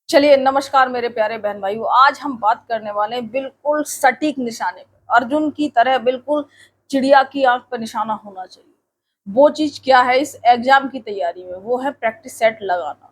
चलिए नमस्कार मेरे प्यारे बहन भाइयों। आज हम बात करने वाले हैं बिल्कुल सटीक निशाने पे, अर्जुन की तरह बिल्कुल चिड़िया की आंख पर निशाना होना चाहिए। वो चीज क्या है इस एग्जाम की तैयारी में? वो है प्रैक्टिस सेट लगाना।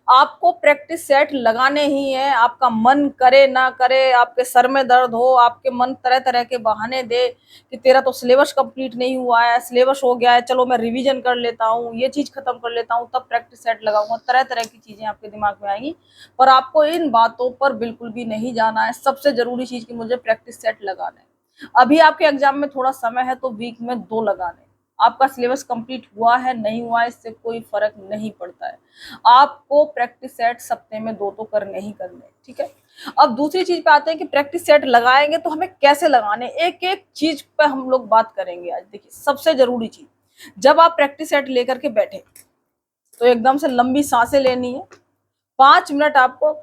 आपको प्रैक्टिस सेट लगाने ही है। आपका मन करे ना करे, आपके सर में दर्द हो, आपके मन तरह तरह के बहाने दे कि तेरा तो सिलेबस कंप्लीट नहीं हुआ है, सिलेबस हो गया है, चलो मैं रिवीजन कर लेता हूँ, ये चीज खत्म कर लेता हूँ, तब प्रैक्टिस सेट लगाऊंगा। तरह तरह की चीजें आपके दिमाग में आएंगी, पर आपको इन बातों पर बिल्कुल भी नहीं जाना है। सबसे जरूरी चीज की मुझे प्रैक्टिस सेट लगाना है। अभी आपके एग्जाम में थोड़ा समय है तो वीक में 2 लगाने। आपका सिलेबस कंप्लीट हुआ है नहीं हुआ है इससे कोई फर्क नहीं पड़ता है। आपको प्रैक्टिस सेट सप्ते में 2 तो करने ही करने, ठीक है। अब दूसरी चीज पे आते हैं कि प्रैक्टिस सेट लगाएंगे तो हमें कैसे लगाने, एक एक चीज पे हम लोग बात करेंगे आज। देखिए सबसे जरूरी चीज, जब आप प्रैक्टिस सेट लेकर के बैठे तो एकदम से लंबी सांसें लेनी है। 5 मिनट आपको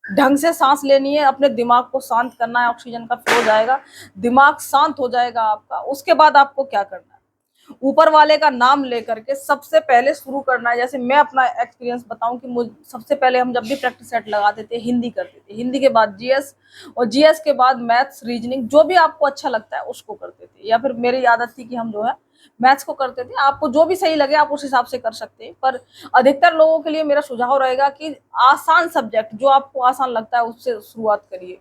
ढंग से सांस लेनी है, अपने दिमाग को शांत करना है, ऑक्सीजन का फ्लो जाएगा, दिमाग शांत हो जाएगा आपका। उसके बाद आपको क्या करना है, ऊपर वाले का नाम लेकर के सबसे पहले शुरू करना है। जैसे मैं अपना एक्सपीरियंस बताऊं कि मुझ सबसे पहले हम जब भी प्रैक्टिस सेट लगाते थे हिंदी करते थे, हिंदी के बाद जीएस, और जीएस के बाद मैथ्स रीजनिंग, जो भी आपको अच्छा लगता है उसको करते थे। या फिर मेरी आदत थी कि हम जो है मैथ्स को करते थे। आपको जो भी सही लगे आप उस हिसाब से कर सकते हैं, पर अधिकतर लोगों के लिए मेरा सुझाव रहेगा कि आसान सब्जेक्ट जो आपको आसान लगता है उससे शुरुआत करिए,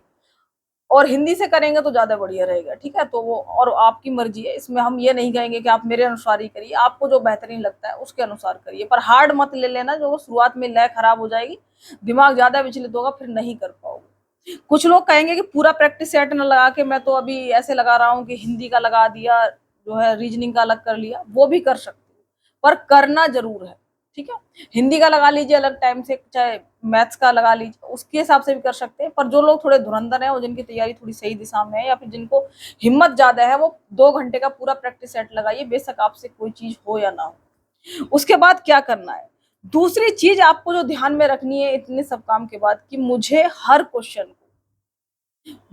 और हिंदी से करेंगे तो ज्यादा बढ़िया रहेगा, ठीक है। तो वो और आपकी मर्जी है, इसमें हम ये नहीं कहेंगे कि आप मेरे अनुसार ही करिए, आपको जो बेहतरीन लगता है उसके अनुसार करिए, पर हार्ड मत ले लेना जो शुरुआत में लय खराब हो जाएगी, दिमाग ज्यादा विचलित होगा, फिर नहीं कर पाओगे। कुछ लोग कहेंगे कि पूरा प्रैक्टिस सेट न लगा के मैं तो अभी ऐसे लगा रहा हूँ कि हिंदी का लगा दिया, जो है रीजनिंग का अलग कर लिया, वो भी कर सकते हो, पर करना जरूर है, ठीक है। हिंदी का लगा लीजिए अलग टाइम से, चाहे मैथ्स का लगा लीजिए, उसके हिसाब से भी कर सकते हैं। पर जो लोग थोड़े धुरंधर हैं और जिनकी तैयारी थोड़ी सही दिशा में है, या फिर जिनको हिम्मत ज्यादा है, वो 2 घंटे का पूरा प्रैक्टिस सेट लगाइए, बेशक आपसे कोई चीज हो या ना हो। उसके बाद क्या करना है, दूसरी चीज आपको जो ध्यान में रखनी है इतने सब काम के बाद, कि मुझे हर क्वेश्चन को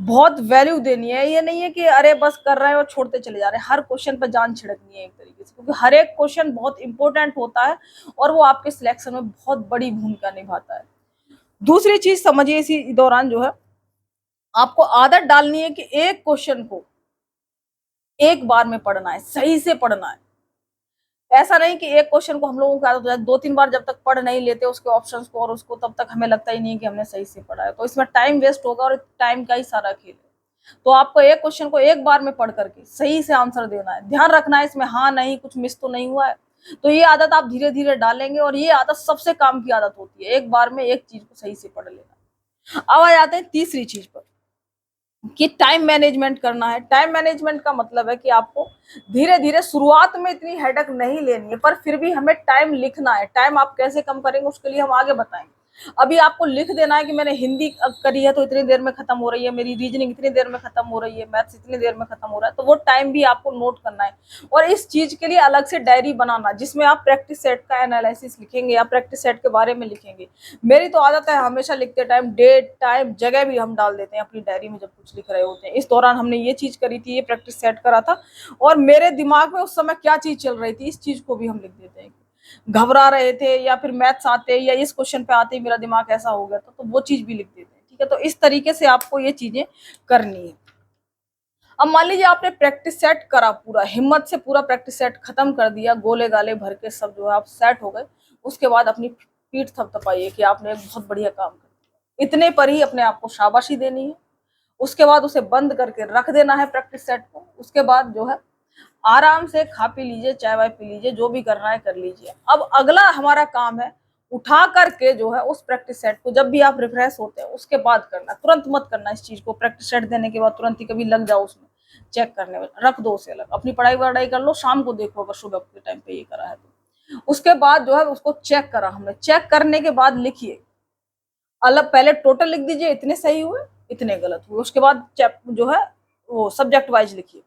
बहुत वैल्यू देनी है। ये नहीं है कि अरे बस कर रहे हैं और छोड़ते चले जा रहे हैं, हर क्वेश्चन पर जान छिड़कनी है एक तरीके से, क्योंकि हर एक क्वेश्चन बहुत इंपॉर्टेंट होता है और वो आपके सिलेक्शन में बहुत बड़ी भूमिका निभाता है। दूसरी चीज समझिए, इसी दौरान जो है आपको आदत डालनी है कि एक क्वेश्चन को एक बार में पढ़ना है, सही से पढ़ना है। ऐसा नहीं कि एक क्वेश्चन को हम लोगों की आदत हो जाए 2-3 बार जब तक पढ़ नहीं लेते उसके ऑप्शंस को और उसको, तब तक हमें लगता ही नहीं कि हमने सही से पढ़ा है, तो इसमें टाइम वेस्ट होगा और टाइम का ही सारा खेल है। तो आपको एक क्वेश्चन को एक बार में पढ़ करके सही से आंसर देना है, ध्यान रखना है इसमें हाँ नहीं कुछ मिस तो नहीं हुआ है। तो ये आदत आप धीरे धीरे डालेंगे और ये आदत सबसे काम की आदत होती है, एक बार में एक चीज को सही से पढ़ लेना। अब आ जाते हैं तीसरी चीज पर, कि टाइम मैनेजमेंट करना है। टाइम मैनेजमेंट का मतलब है कि आपको धीरे धीरे, शुरुआत में इतनी हेडक नहीं लेनी है, पर फिर भी हमें टाइम लिखना है। टाइम आप कैसे कम करेंगे उसके लिए हम आगे बताएंगे। अभी आपको लिख देना है कि मैंने हिंदी करी है तो इतनी देर में खत्म हो रही है, मेरी रीजनिंग इतनी देर में खत्म हो रही है, मैथ्स इतनी देर में खत्म हो रहा है, तो वो टाइम भी आपको नोट करना है। और इस चीज के लिए अलग से डायरी बनाना जिसमें आप प्रैक्टिस सेट का एनालिसिस लिखेंगे या प्रैक्टिस सेट के बारे में लिखेंगे। मेरी तो आदत है हमेशा लिखते टाइम डेट टाइम जगह भी हम डाल देते हैं अपनी डायरी में जब कुछ लिख रहे होते हैं। इस दौरान हमने ये चीज करी थी, ये प्रैक्टिस सेट करा था, और मेरे दिमाग में उस समय क्या चीज चल रही थी, इस चीज को भी हम लिख देते हैं। घबरा रहे थे या फिर मैथ्स आते या इस क्वेश्चन पे आते ही मेरा दिमाग ऐसा हो गया था, तो वो चीज भी लिख देते हैं, ठीक है। तो इस तरीके से आपको ये चीजें करनी है। अब मान लीजिए आपने प्रैक्टिस सेट करा, पूरा हिम्मत से पूरा प्रैक्टिस सेट खत्म कर दिया, गोले गाले भर के सब जो है आप सेट हो गए। उसके बाद अपनी पीठ थपथपाइए कि आपने एक बहुत बढ़िया काम कर दिया, इतने पर ही अपने आप को शाबाशी देनी है। उसके बाद उसे बंद करके रख देना है प्रैक्टिस सेट को। उसके बाद जो है आराम से खा पी लीजिए, चाय वाय पी लीजिए, जो भी करना है कर लीजिए। अब अगला हमारा काम है उठा करके जो है उस प्रैक्टिस सेट को, जब भी आप रिफ्रेश होते हैं उसके बाद करना, तुरंत मत करना इस चीज को। प्रैक्टिस सेट देने के बाद तुरंत ही कभी लग जाओ उसमें चेक करने में, रख दो उसे अलग, अपनी पढ़ाई वढ़ाई कर लो, शाम को देखो अगर सुबह के टाइम पे ये करा है तो। उसके बाद जो है उसको चेक करा हमने, चेक करने के बाद लिखिए अलग, पहले टोटल लिख दीजिए इतने सही हुए इतने गलत हुए। उसके बाद जो है वो सब्जेक्ट वाइज लिखिए,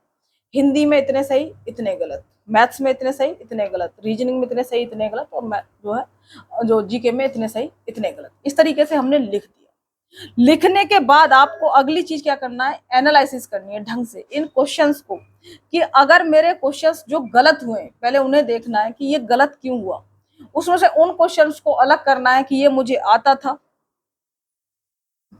हिंदी में इतने सही इतने गलत, मैथ्स में इतने सही इतने गलत, रीजनिंग में इतने सही इतने गलत, और जो है जो जीके में इतने सही इतने गलत। इस तरीके से हमने लिख दिया। लिखने के बाद आपको अगली चीज क्या करना है, एनालिसिस करनी है ढंग से इन क्वेश्चंस को, कि अगर मेरे क्वेश्चंस जो गलत हुए पहले उन्हें देखना है कि ये गलत क्यों हुआ, उसमें से उन क्वेश्चंस को अलग करना है कि ये मुझे आता था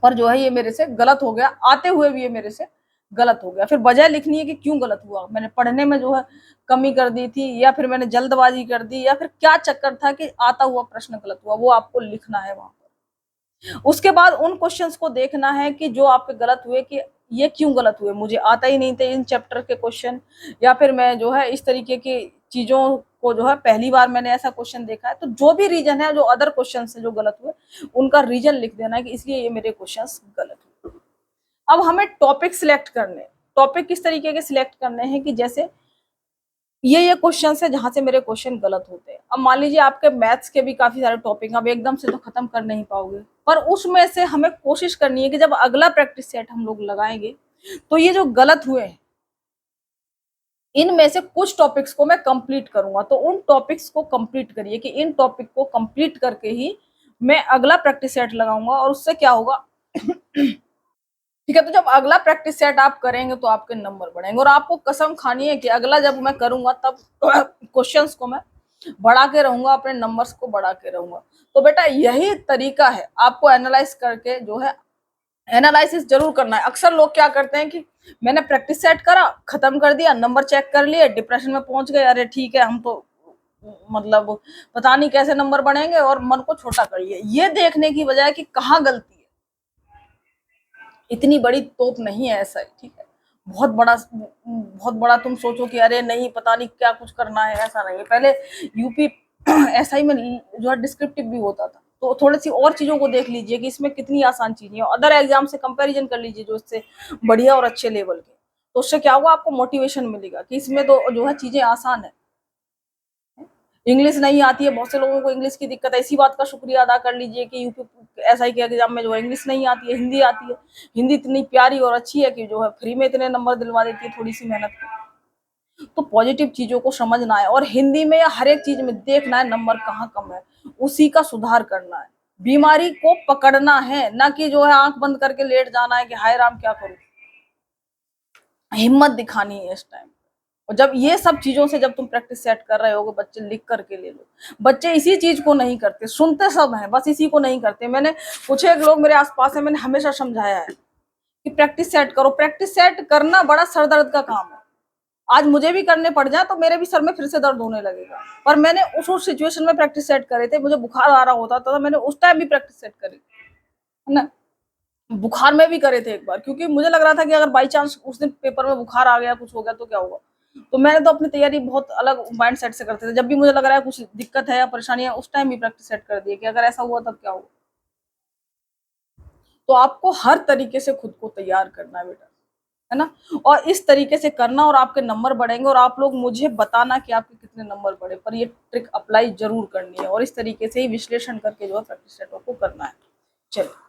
पर जो है ये मेरे से गलत हो गया, आते हुए भी ये मेरे से गलत हो गया। फिर वजह लिखनी है कि क्यों गलत हुआ, मैंने पढ़ने में जो है कमी कर दी थी, या फिर मैंने जल्दबाजी कर दी, या फिर क्या चक्कर था कि आता हुआ प्रश्न गलत हुआ, वो आपको लिखना है वहां पर। उसके बाद उन क्वेश्चंस को देखना है कि जो आपके गलत हुए कि ये क्यों गलत हुए, मुझे आता ही नहीं थे इन चैप्टर के क्वेश्चन, या फिर मैं जो है इस तरीके की चीजों को जो है पहली बार मैंने ऐसा क्वेश्चन देखा है। तो जो भी रीजन है, जो अदर क्वेश्चन है जो गलत हुए, उनका रीजन लिख देना है कि इसलिए ये मेरे क्वेश्चंस गलत हुए। अब हमें टॉपिक सिलेक्ट करने, टॉपिक किस तरीके के सिलेक्ट करने हैं कि जैसे ये क्वेश्चन है जहां से मेरे क्वेश्चन गलत होते हैं। अब मान लीजिए आपके मैथ्स के भी काफी सारे टॉपिक, अब एकदम से तो खत्म कर नहीं पाओगे, पर उसमें से हमें कोशिश करनी है कि जब अगला प्रैक्टिस सेट हम लोग लगाएंगे तो ये जो गलत हुए हैं इनमें से कुछ टॉपिक्स को मैं कंप्लीट करूंगा। तो उन टॉपिक्स को कंप्लीट करिए कि इन टॉपिक को कंप्लीट करके ही मैं अगला प्रैक्टिस सेट लगाऊंगा। और उससे क्या होगा ठीक है, तो जब अगला प्रैक्टिस सेट आप करेंगे तो आपके नंबर बढ़ेंगे। और आपको कसम खानी है कि अगला जब मैं करूंगा तब क्वेश्चंस को मैं बढ़ा के रहूंगा, अपने नंबर्स को बढ़ा के रहूंगा। तो बेटा यही तरीका है आपको एनालाइज करके जो है एनालिसिस जरूर करना है। अक्सर लोग क्या करते हैं कि मैंने प्रैक्टिस सेट करा, खत्म कर दिया, नंबर चेक कर लिए, डिप्रेशन में पहुंच गए, अरे ठीक है हम तो मतलब पता नहीं कैसे नंबर बढ़ेंगे, और मन को छोटा कर लिए। ये देखने की बजाय कि कहाँ गलती है, इतनी बड़ी तोप नहीं है ऐसा, ठीक है, बहुत बड़ा तुम सोचो कि अरे नहीं पता नहीं क्या कुछ करना है, ऐसा नहीं है। पहले यूपी एसआई में जो है डिस्क्रिप्टिव भी होता था, तो थोड़ी सी और चीजों को देख लीजिए कि इसमें कितनी आसान चीजें हैं, अदर एग्जाम से कंपैरिजन कर लीजिए जो इससे बढ़िया और अच्छे लेवल के। तो उससे क्या होगा, आपको मोटिवेशन मिलेगा कि इसमें तो जो है चीजें आसान है। इंग्लिश नहीं आती है, बहुत से लोगों को इंग्लिश की दिक्कत है, इसी बात का शुक्रिया अदा कर लीजिए कि यूपी एसआई के एग्जाम में जो है इंग्लिश नहीं आती है, हिंदी आती है। हिंदी इतनी प्यारी और अच्छी है कि जो है फ्री में इतने नंबर दिलवा देती है थोड़ी सी मेहनत की। तो पॉजिटिव चीजों को समझना है, और हिंदी में या हर एक चीज में देखना है नंबर कहाँ कम है, उसी का सुधार करना है, बीमारी को पकड़ना है, ना कि जो है आंख बंद करके लेट जाना है कि हाय राम क्या करूं। हिम्मत दिखानी है इस टाइम। और जब ये सब चीजों से जब तुम प्रैक्टिस सेट कर रहे होगे, बच्चे लिख करके ले लो। बच्चे इसी चीज को नहीं करते, सुनते सब हैं, बस इसी को नहीं करते। मैंने कुछ एक लोग मेरे आसपास है, मैंने हमेशा समझाया है कि प्रैक्टिस सेट करो। प्रैक्टिस सेट करना बड़ा सर दर्द का काम है। आज मुझे भी करने पड़ जाए तो मेरे भी सर में फिर से दर्द होने लगेगा, पर मैंने उस सिचुएशन में प्रैक्टिस सेट करे थे। मुझे बुखार आ रहा होता था तो मैंने उस टाइम भी प्रैक्टिस सेट करी है ना, बुखार में भी करे थे एक बार, क्योंकि मुझे लग रहा था कि अगर बाई चांस उस दिन पेपर में बुखार आ गया, कुछ हो गया तो क्या होगा। तो मैंने तो अपनी तैयारी बहुत अलग माइंड सेट से करते थे। जब भी मुझे लग रहा है कुछ दिक्कत है या परेशानी है, उस टाइम भी प्रैक्टिस सेट कर दिए कि अगर ऐसा हुआ तब क्या होगा। तो आपको हर तरीके से खुद को तैयार करना है बेटा, है ना, और इस तरीके से करना, और आपके नंबर बढ़ेंगे। और आप लोग मुझे बताना कि आपके कितने नंबर बढ़े, पर ये ट्रिक अप्लाई जरूर करनी है, और इस तरीके से ही विश्लेषण करके जो है प्रैक्टिस सेट को करना है। चलिए।